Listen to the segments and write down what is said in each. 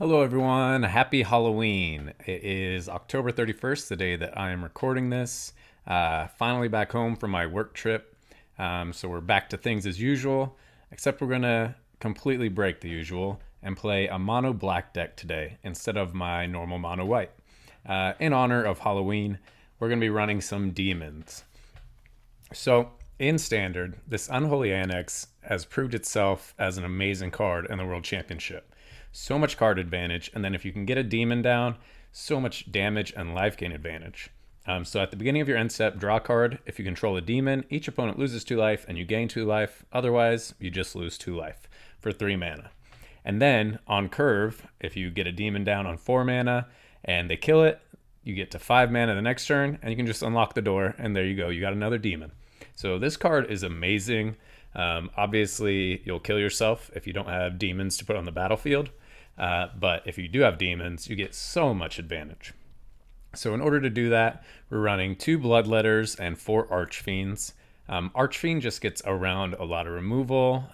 Hello, everyone. Happy Halloween. It is October 31st, the day that I am recording this. Finally back home from my work trip. So we're back to things as usual, except we're going to completely break the usual and play a mono black deck today instead of my normal mono white. In honor of Halloween, we're going to be running some demons. So, in standard, this Unholy Annex has proved itself as an amazing card in the World Championship. So much card advantage, and then if you can get a demon down, so much damage and life gain advantage. So at the beginning of your end step, draw a card. If you control a demon, each opponent loses 2 life and you gain 2 life. Otherwise, you just lose 2 life for 3 mana. And then on curve, if you get a demon down on 4 mana and they kill it, you get to 5 mana the next turn, and you can just unlock the door, and there you go. You got another demon. So this card is amazing. Obviously, you'll kill yourself if you don't have demons to put on the battlefield. But if you do have demons, you get so much advantage. So in order to do that, we're running 2 Bloodletters and 4 Archfiends. Archfiend just gets around a lot of removal.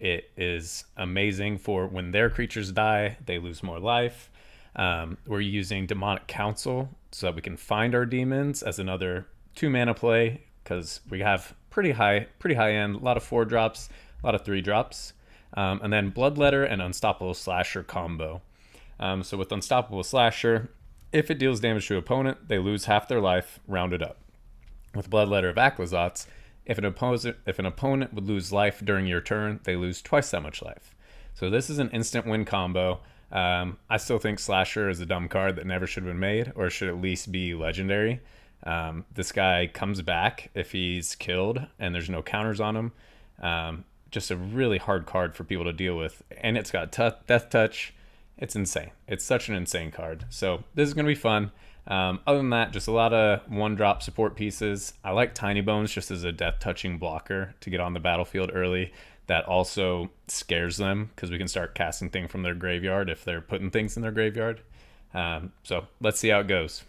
It is amazing for when their creatures die, they lose more life. We're using Demonic Council so that we can find our demons as another 2 mana play, because we have pretty high end, a lot of 4 drops, a lot of 3 drops. And then Bloodletter and Unstoppable Slasher combo. So with Unstoppable Slasher, if it deals damage to an opponent, they lose half their life, rounded up. With Bloodletter of Aclazotz, if an opponent would lose life during your turn, they lose twice that much life. So this is an instant win combo. I still think Slasher is a dumb card that never should have been made, or should at least be legendary. This guy comes back if he's killed and there's no counters on him. Just a really hard card for people to deal with, and it's got Death Touch. It's insane. It's such an insane card. So this is going to be fun. Other than that, just a lot of 1-drop support pieces. I like Tiny Bones just as a death touching blocker to get on the battlefield early. That also scares them because we can start casting things from their graveyard if they're putting things in their graveyard. So let's see how it goes.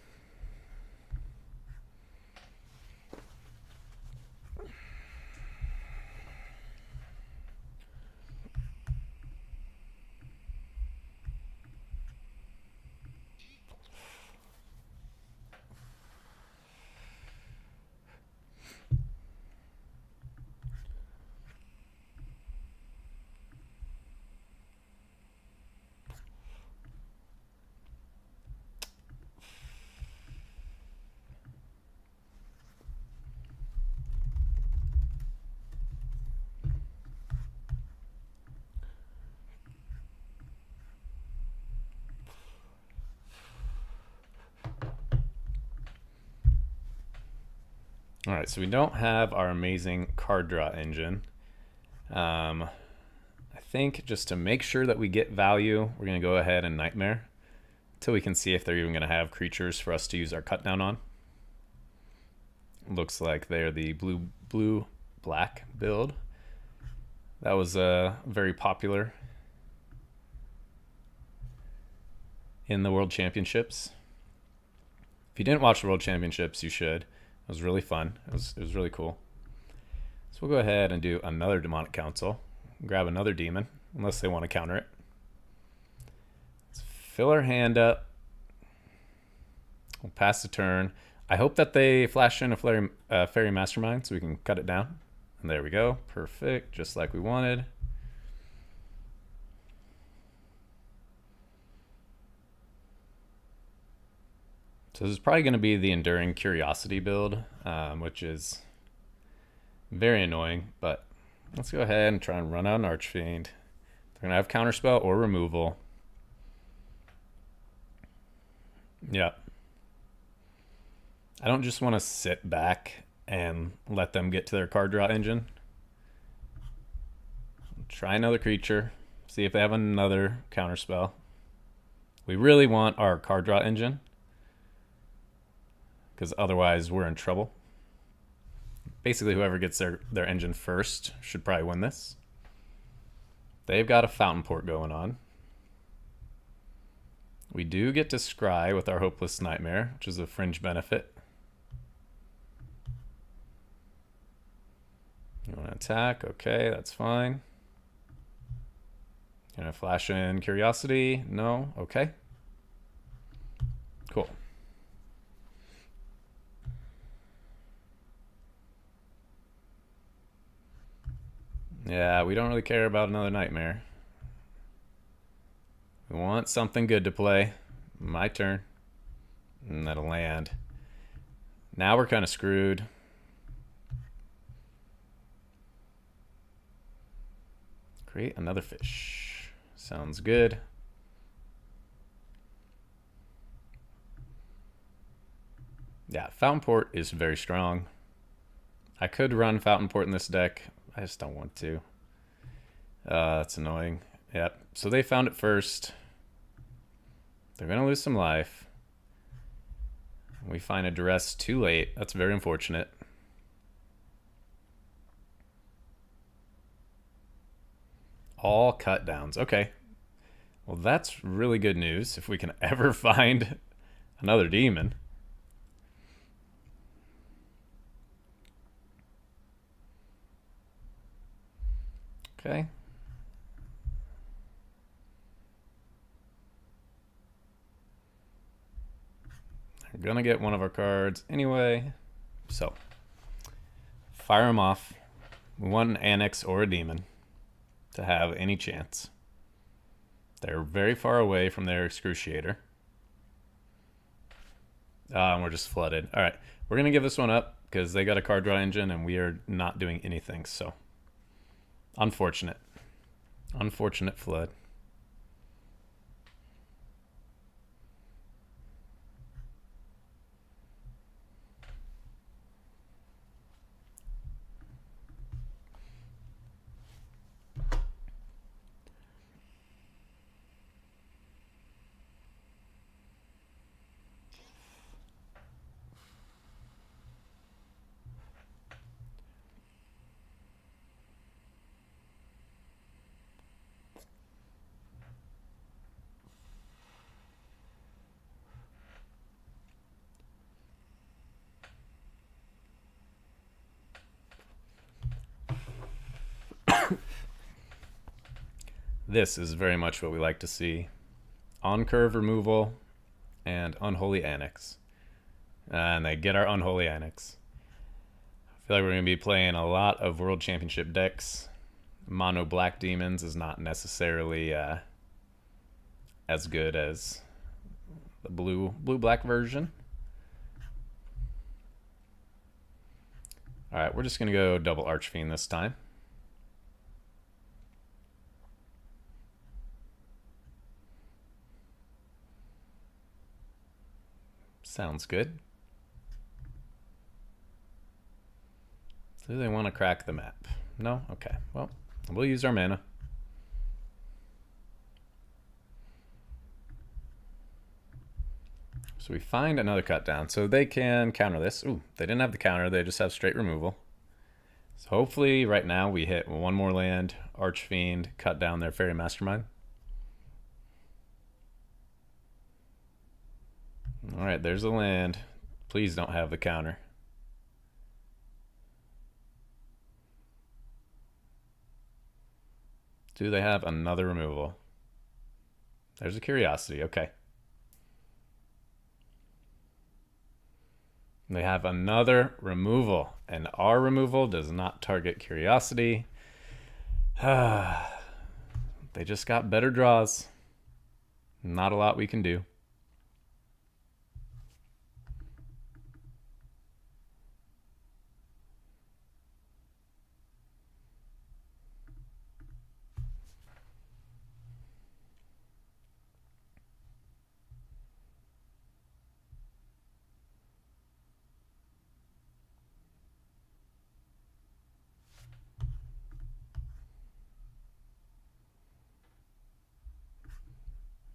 All right, so we don't have our amazing card draw engine. I think just to make sure that we get value, we're going to go ahead and Nightmare until we can see if they're even going to have creatures for us to use our cut down on. Looks like they're the blue-black build. That was very popular in the World Championships. If you didn't watch the World Championships, you should. It was really fun. It was really cool. So we'll go ahead and do another Demonic Council. Grab another demon, unless they want to counter it. Let's fill our hand up. We'll pass the turn. I hope that they flash in a Fairy Mastermind so we can cut it down. And there we go. Perfect. Just like we wanted. So this is probably going to be the Enduring Curiosity build, which is very annoying, but let's go ahead and try and run out an Archfiend. They're going to have Counterspell or Removal. Yeah. I don't just want to sit back and let them get to their card draw engine. Try another creature, see if they have another Counterspell. We really want our card draw engine, because otherwise we're in trouble. Basically, whoever gets their engine first should probably win this. They've got a Fountain Port going on. We do get to scry with our Hopeless Nightmare, which is a fringe benefit. You want to attack? Okay, that's fine. Gonna flash in Curiosity. No? Okay. Cool. Yeah, we don't really care about another Nightmare. We want something good to play. My turn. And that'll land. Now we're kind of screwed. Create another fish. Sounds good. Yeah, Fountain Port is very strong. I could run Fountain Port in this deck. I just don't want to. That's annoying. Yep. So they found it first. They're going to lose some life. We find a Duress too late. That's very unfortunate. All cut downs. Okay. Well, that's really good news if we can ever find another demon. Okay. We're gonna get one of our cards anyway. So, fire them off. We want an Annex or a demon to have any chance. They're very far away from their Excruciator. And we're just flooded. All right, we're gonna give this one up because they got a card draw engine and we are not doing anything. So, unfortunate. Unfortunate flood. This is very much what we like to see. On curve removal and Unholy Annex. And they get our Unholy Annex. I feel like we're going to be playing a lot of World Championship decks. Mono Black Demons is not necessarily as good as the blue-black version. Alright, we're just going to go double Archfiend this time. Sounds good. Do they want to crack the map? No? Okay. Well, we'll use our mana. So we find another cut down. So they can counter this. Ooh, they didn't have the counter. They just have straight removal. So hopefully right now we hit one more land, Archfiend, cut down their Fairy Mastermind. Alright, there's a land. Please don't have the counter. Do they have another removal? There's a Curiosity, okay. They have another removal, and our removal does not target Curiosity. They just got better draws. Not a lot we can do.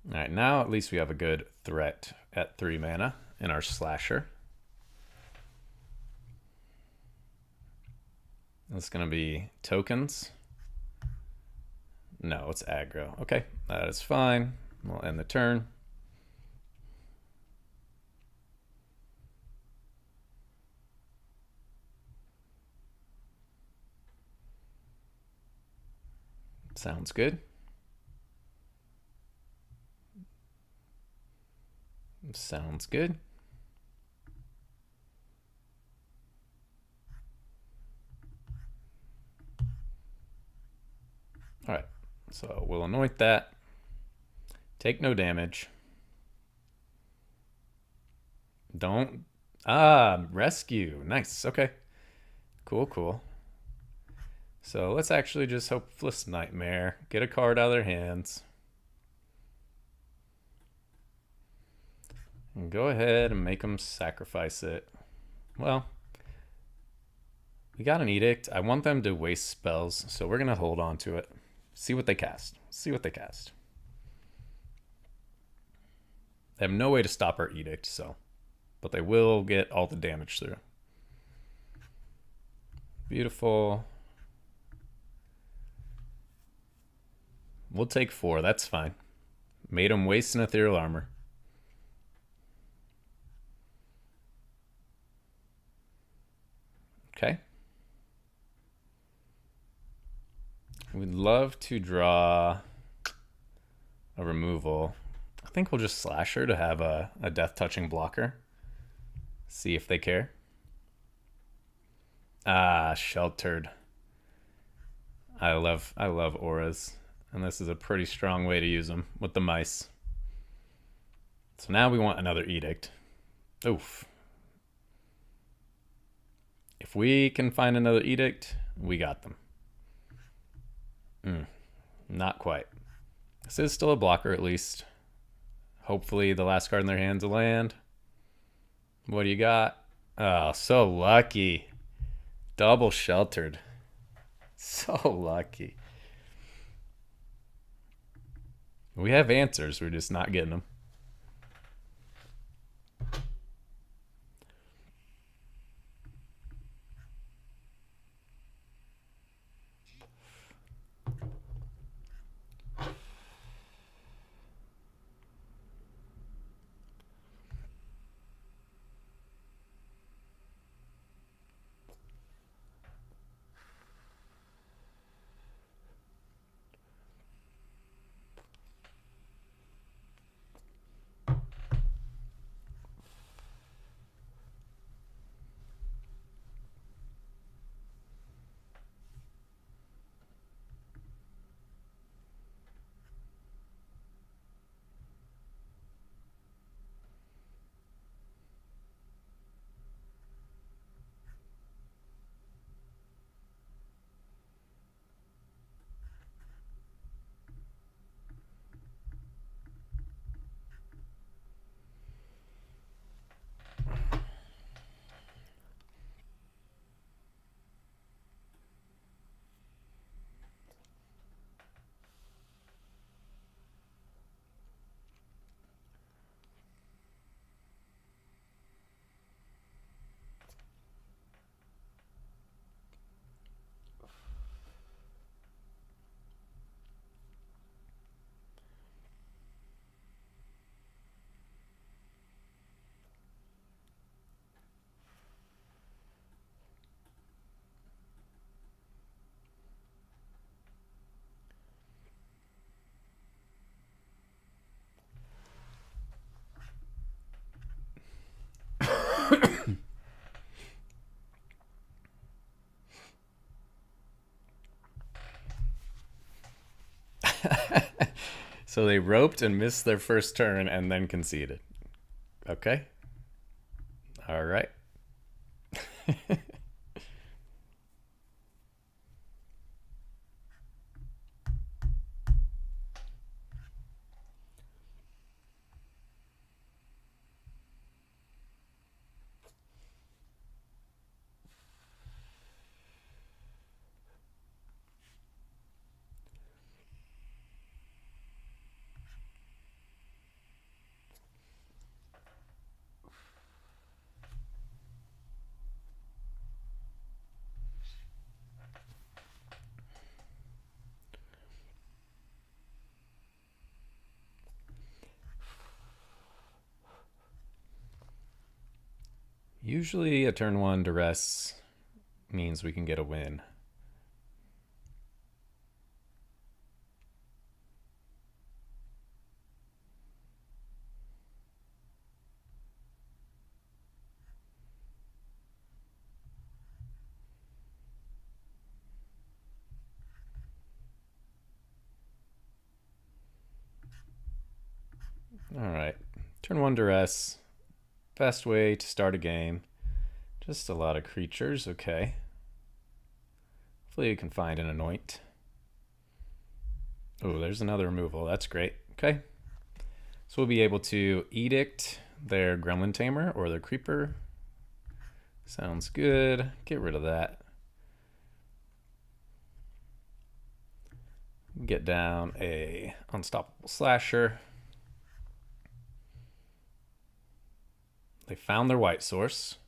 All right, now at least we have a good threat at 3 mana in our Slasher. It's going to be tokens. No, it's aggro. Okay, that is fine. We'll end the turn. Sounds good. Sounds good. All right, so we'll anoint that. Take no damage. Don't. Rescue. Nice. Okay. Cool, cool. So let's actually just Hopeless Nightmare. Get a card out of their hands. And go ahead and make them sacrifice it. Well, we got an Edict. I want them to waste spells, so we're going to hold on to it. See what they cast. See what they cast. They have no way to stop our Edict, so. But they will get all the damage through. Beautiful. We'll take 4. That's fine. Made them waste an Ethereal Armor. Okay. We'd love to draw a removal. I think we'll just slash her to have a death touching blocker. See if they care. Sheltered. I love auras. And this is a pretty strong way to use them with the mice. So now we want another Edict. Oof. If we can find another Edict, we got them. Not quite. This is still a blocker at least. Hopefully the last card in their hands will land. What do you got? Oh, so lucky. Double sheltered. So lucky. We have answers, we're just not getting them. So they roped and missed their first turn and then conceded. Okay. All right. Usually a turn 1 duress means we can get a win. All right. Turn 1 duress. Best way to start a game. Just a lot of creatures. Okay. Hopefully you can find an anoint. Oh, there's another removal. That's great. Okay. So we'll be able to edict their gremlin tamer or their creeper. Sounds good. Get rid of that. Get down a unstoppable slasher. They found their white source.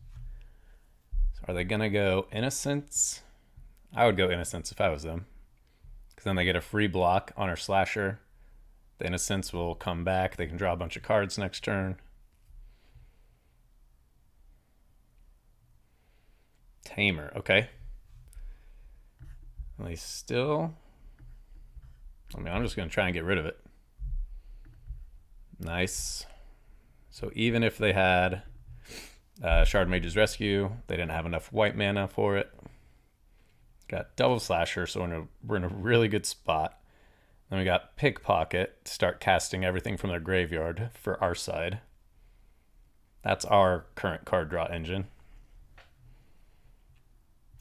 So are they gonna go innocence? I would go innocence if I was them, because then they get a free block on our slasher. The innocence will come back. They can draw a bunch of cards next turn. Tamer, okay. They still... I'm just going to try and get rid of it. Nice. So even if they had Shard Mage's Rescue, they didn't have enough white mana for it. Got double slasher, so we're in a really good spot. Then we got Pickpocket to start casting everything from their graveyard for our side. That's our current card draw engine.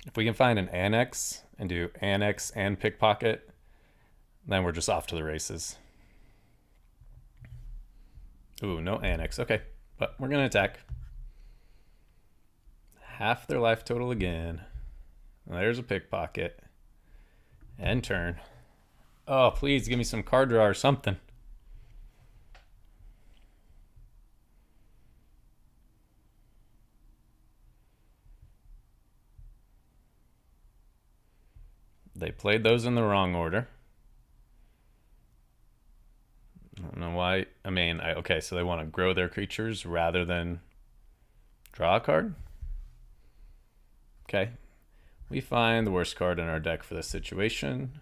If we can find an Annex and do Annex and Pickpocket, then we're just off to the races. Ooh, no Annex. Okay, but we're going to attack. Half their life total again. There's a Pickpocket. End turn. Oh, please give me some card draw or something. They played those in the wrong order. I don't know why. I mean, okay, so they want to grow their creatures rather than draw a card? Okay. We find the worst card in our deck for this situation.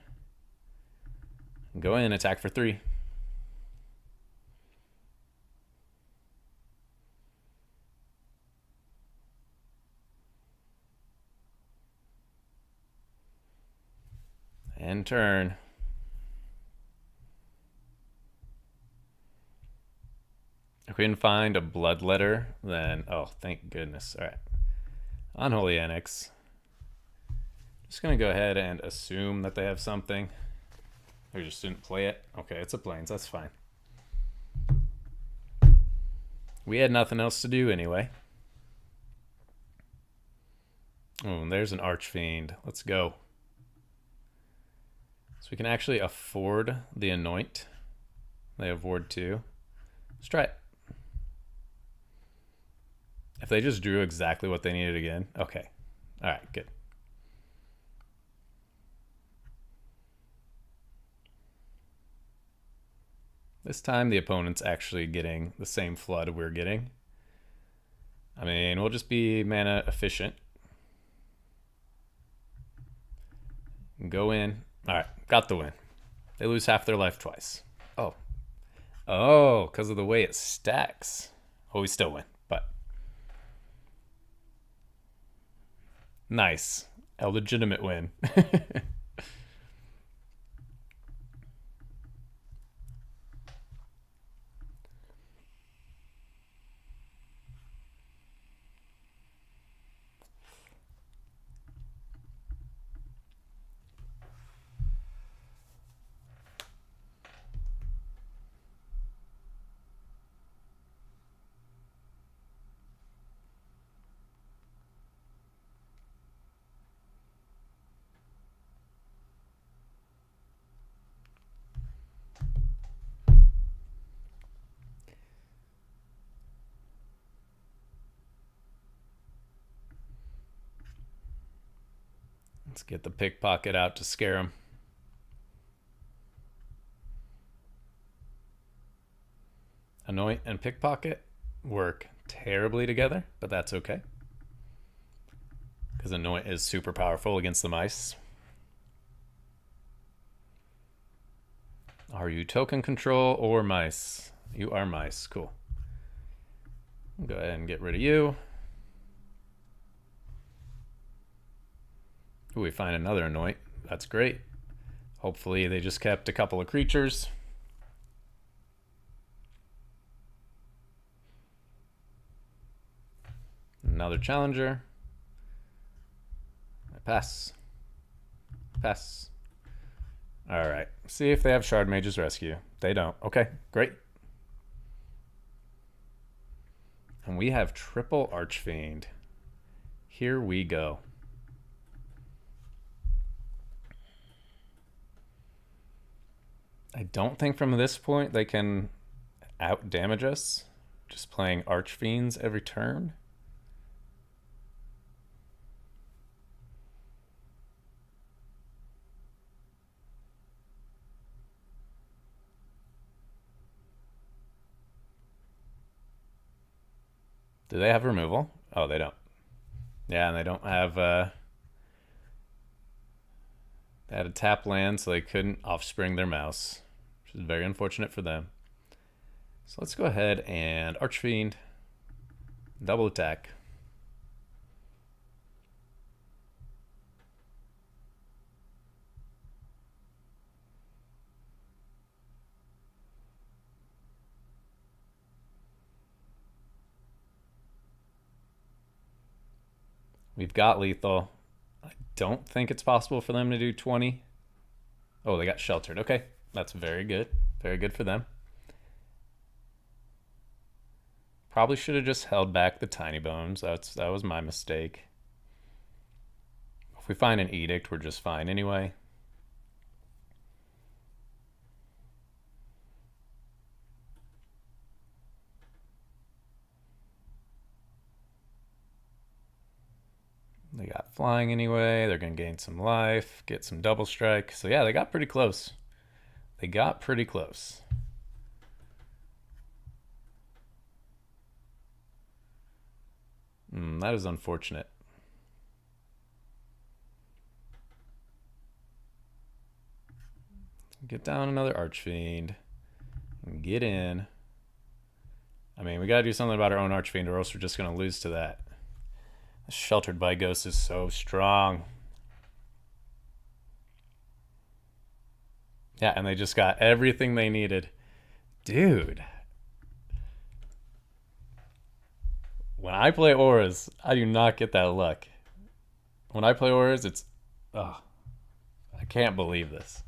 Go in, attack for 3. End turn. If we can find a Bloodletter, then... Oh, thank goodness. All right. Unholy Annex. Just going to go ahead and assume that they have something. They just didn't play it. Okay, it's a Plains. That's fine. We had nothing else to do anyway. Oh, and there's an Archfiend. Let's go. So we can actually afford the Anoint. They have Ward 2. Let's try it. If they just drew exactly what they needed again. Okay. All right, good. This time the opponent's actually getting the same flood we're getting. I mean, we'll just be mana efficient. Go in. All right, got the win. They lose half their life twice. Oh. Oh, because of the way it stacks. Oh, we still win, but... Nice. A legitimate win. Let's get the Pickpocket out to scare him. Anoint and Pickpocket work terribly together, but that's okay. Because Anoint is super powerful against the mice. Are you token control or mice? You are mice. Cool. Go ahead and get rid of you. Ooh, we find another Anoint. That's great. Hopefully they just kept a couple of creatures. Another challenger. I pass. Pass. Alright. See if they have Shard Mage's Rescue. They don't. Okay, great. And we have triple Archfiend. Here we go. I don't think from this point they can out damage us. Just playing Archfiends every turn. Do they have removal? Oh, they don't. Yeah, and they don't have... they had a tap land, so they couldn't offspring their mouse, which is very unfortunate for them. So let's go ahead and Archfiend. Double attack. We've got lethal. I don't think it's possible for them to do 20. Oh, they got sheltered. Okay, that's very good. Very good for them. Probably should have just held back the tiny bones. That was my mistake. If we find an edict, we're just fine anyway. They got flying anyway. They're going to gain some life, get some double strike. So yeah, they got pretty close. They got pretty close. That is unfortunate. Get down another Archfiend. And get in. I mean, we got to do something about our own Archfiend or else we're just going to lose to that. Sheltered by Ghost is so strong. Yeah, and they just got everything they needed. Dude. When I play auras, I do not get that luck. When I play auras, it's... Oh, I can't believe this.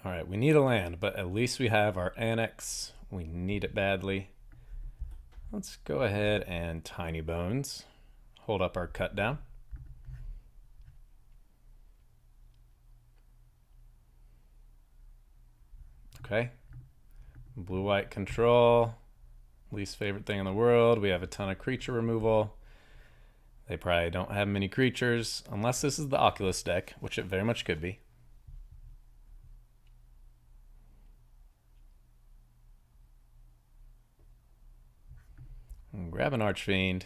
All right, we need a land, but at least we have our annex. We need it badly. Let's go ahead and Tiny Bones. Hold up our cut down. Okay. Blue-white control. Least favorite thing in the world. We have a ton of creature removal. They probably don't have many creatures, unless this is the Oculus deck, which it very much could be. And grab an Archfiend.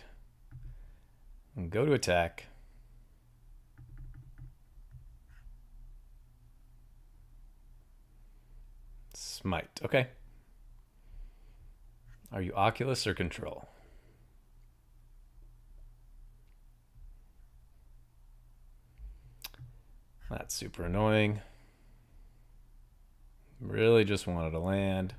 And go to attack. Smite. Okay. Are you Oculus or Control? That's super annoying. Really just wanted to land.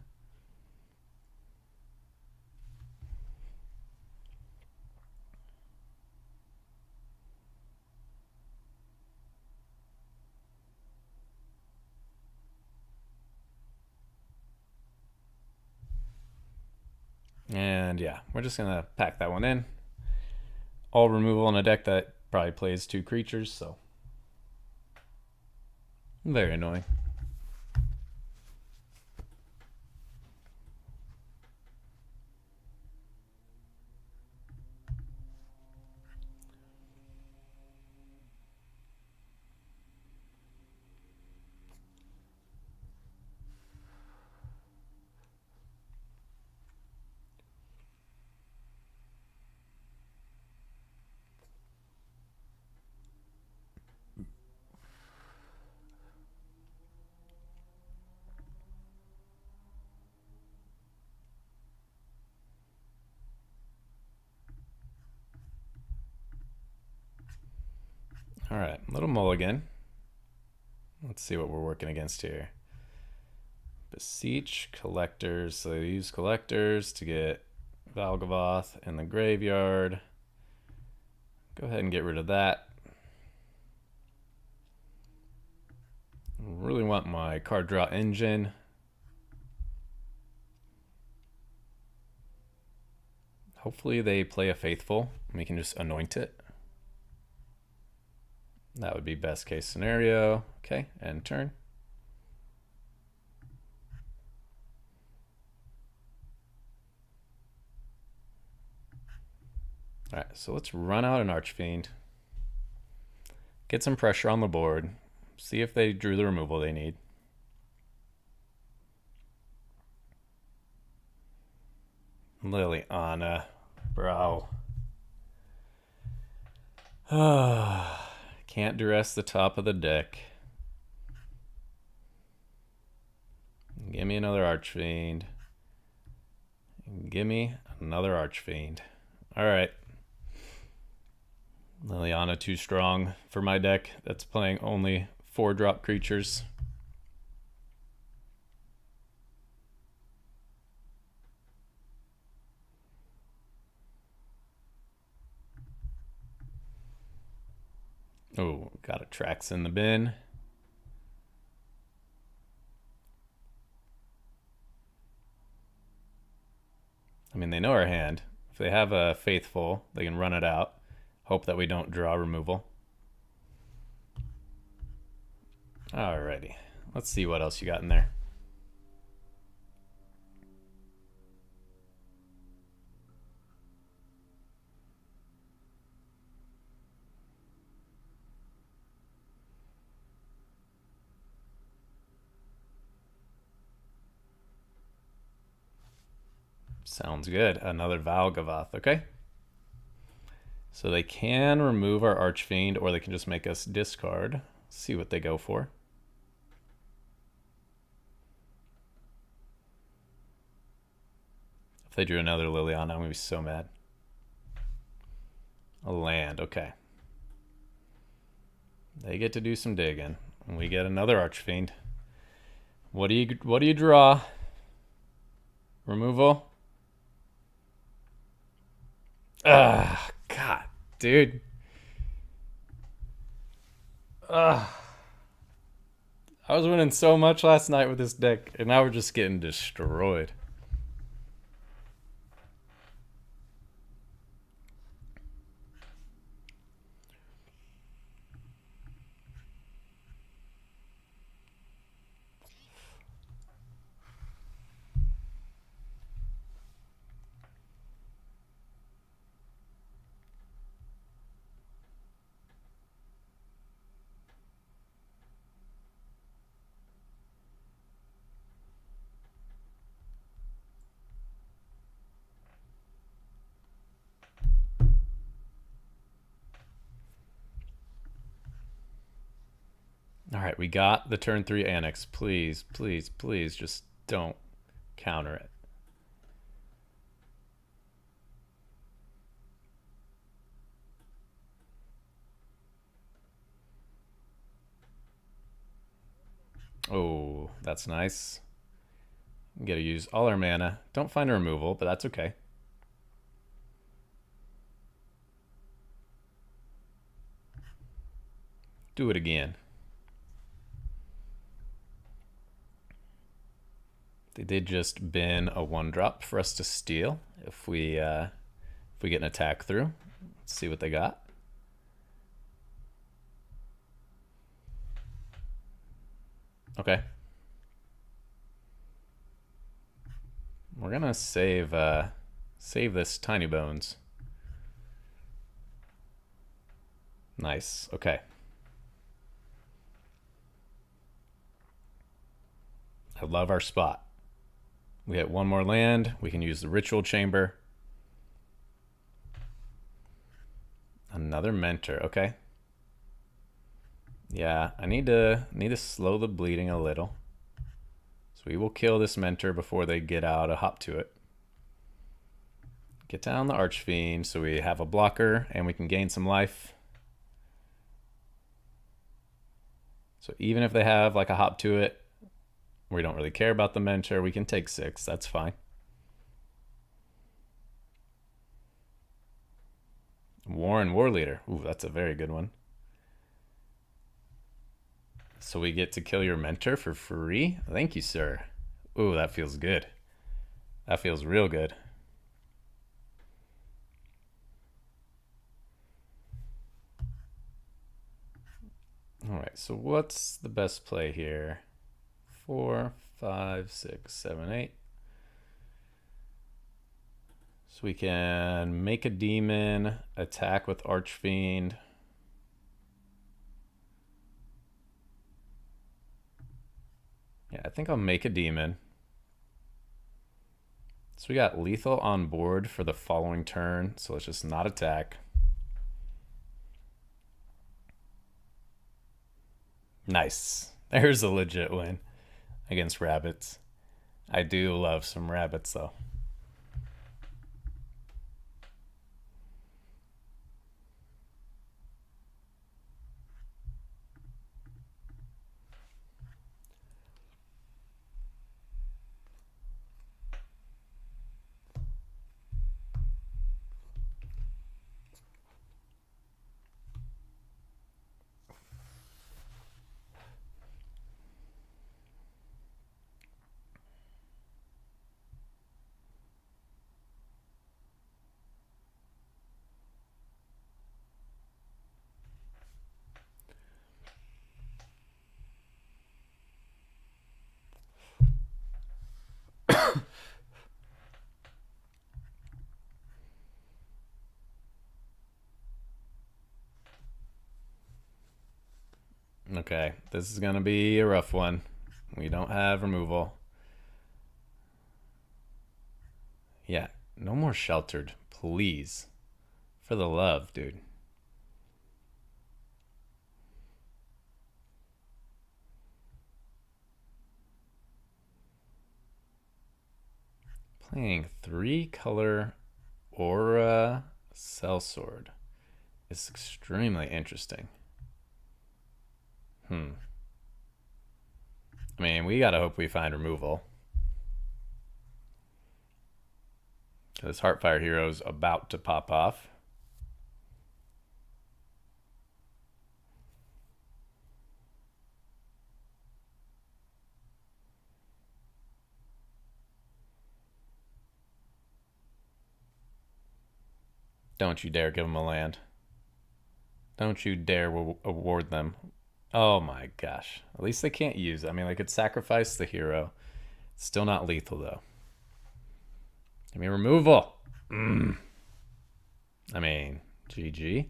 And yeah, we're just gonna pack that one in. All removal in a deck that probably plays 2 creatures, so very annoying. All right, little mulligan. Let's see what we're working against here. Beseech collectors. So use collectors to get Valgavoth in the graveyard. Go ahead and get rid of that. Really want my card draw engine. Hopefully they play a Faithful and we can just anoint it. That would be best case scenario. Okay, end turn. All right, so let's run out an Archfiend. Get some pressure on the board. See if they drew the removal they need. Liliana, bro. Can't duress the top of the deck. Give me another Archfiend. Give me another Archfiend. All right. Liliana too strong for my deck. That's playing only 4-drop creatures. Oh, got a Trax in the bin. I mean, they know our hand. If they have a Faithful, they can run it out. Hope that we don't draw removal. Alrighty. Let's see what else you got in there. Sounds good. Another Valgavoth. Okay. So they can remove our Archfiend, or they can just make us discard. See what they go for. If they drew another Liliana, I'm going to be so mad. A land. Okay. They get to do some digging. And we get another Archfiend. What do you draw? Removal? Ah, God, dude. I was winning so much last night with this deck, and now we're just getting destroyed. All right, we got the turn 3 Annex. Please, please, please, just don't counter it. Oh, that's nice. We gotta use all our mana. Don't find a removal, but that's okay. Do it again. They did just bin a 1-drop for us to steal if we get an attack through. Let's see what they got. Okay. We're gonna save this Tiny Bones. Nice. Okay. I love our spot. We get one more land. We can use the Ritual Chamber. Another Mentor. Okay. Yeah, I need to slow the bleeding a little. So we will kill this Mentor before they get out a hop to it. Get down the Archfiend so we have a blocker and we can gain some life. So even if they have like a hop to it, we don't really care about the mentor. We can take 6. That's fine. Warren War Leader. Ooh, that's a very good one. So we get to kill your mentor for free? Thank you, sir. Ooh, that feels good. That feels real good. All right, so what's the best play here? 4, 5, 6, 7, 8. So we can make a demon, attack with Archfiend. Yeah, I think I'll make a demon. So we got lethal on board for the following turn, so let's just not attack. Nice. There's a legit win against rabbits. I do love some rabbits though. Okay, this is gonna be a rough one. We don't have removal. Yeah, no more sheltered, please. For the love, dude. Playing 3-color Aura Sellsword is extremely interesting. I mean, we gotta hope we find removal. This Heartfire Hero's about to pop off. Don't you dare give them a land. Don't you dare award them. Oh my gosh. At least they can't use it. I mean, they could sacrifice the hero. It's still not lethal, though. Give me removal. I mean, GG.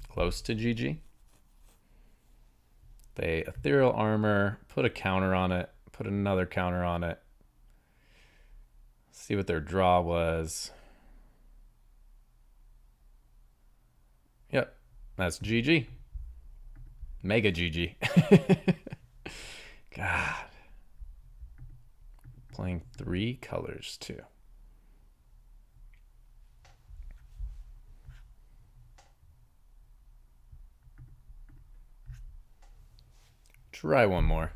Close to GG. They ethereal armor, put a counter on it, put another counter on it. See what their draw was. Yep, that's GG. Mega GG. God. Playing 3 colors too. Try one more.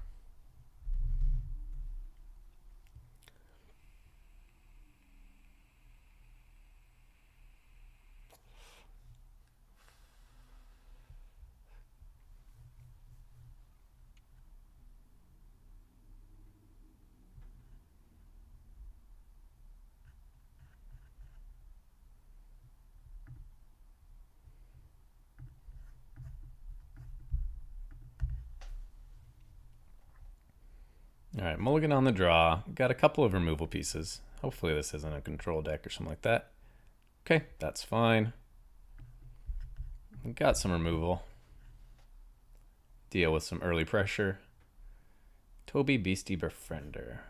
All right, mulligan on the draw. Got a couple of removal pieces. Hopefully this isn't a control deck or something like that. Okay, that's fine. Got some removal. Deal with some early pressure. Toby Beastie Befriender.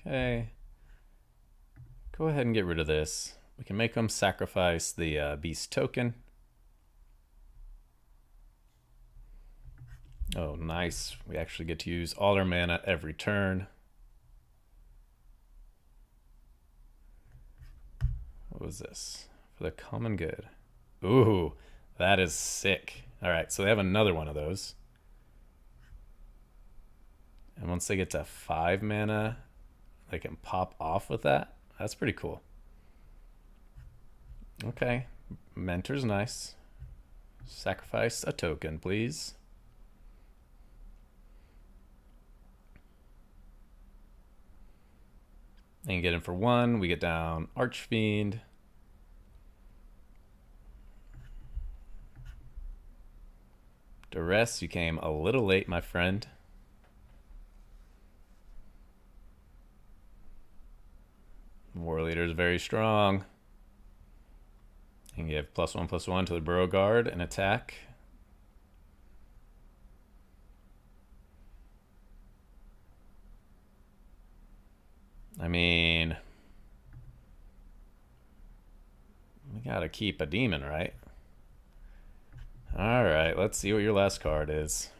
Okay. Go ahead and get rid of this. We can make them sacrifice the beast token. Oh, nice. We actually get to use all our mana every turn. What was this? For the common good. Ooh, that is sick. All right, so they have another one of those. And once they get to 5 mana, they can pop off with that. That's pretty cool. Okay, Mentor's nice. Sacrifice a token, please. And get in for 1. We get down Archfiend. Duress, you came a little late, my friend. War Leader is very strong. And give +1/+1 to the Beauregard and attack. I mean, we gotta keep a demon, right? Alright, let's see what your last card is.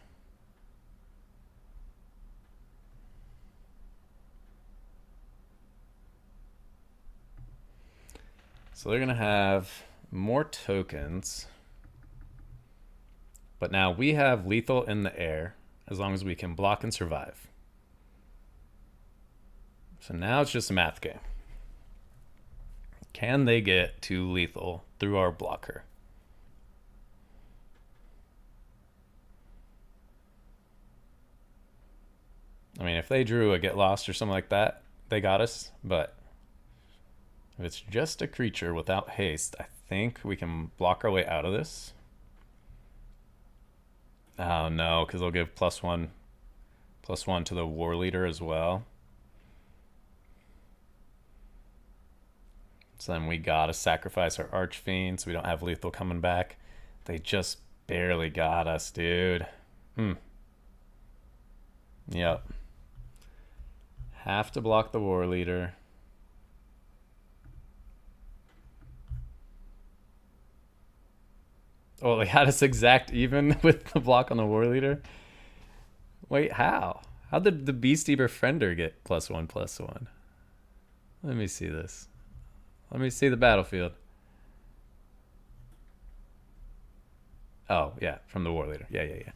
So they're gonna have more tokens. But now we have lethal in the air as long as we can block and survive. So now it's just a math game. Can they get to lethal through our blocker? I mean, if they drew a Get Lost or something like that, they got us. But if it's just a creature without haste, I think we can block our way out of this. Oh no, because they'll give +1/+1 to the War Leader as well. So then we gotta sacrifice our Archfiend so we don't have lethal coming back. They just barely got us, dude. Yep. Have to block the War Leader. Oh, they had us exact even with the block on the War Leader? Wait, how? How did the Beastie Befriender get +1/+1? Let me see this. Let me see the battlefield. Oh, yeah, from the War Leader. Yeah.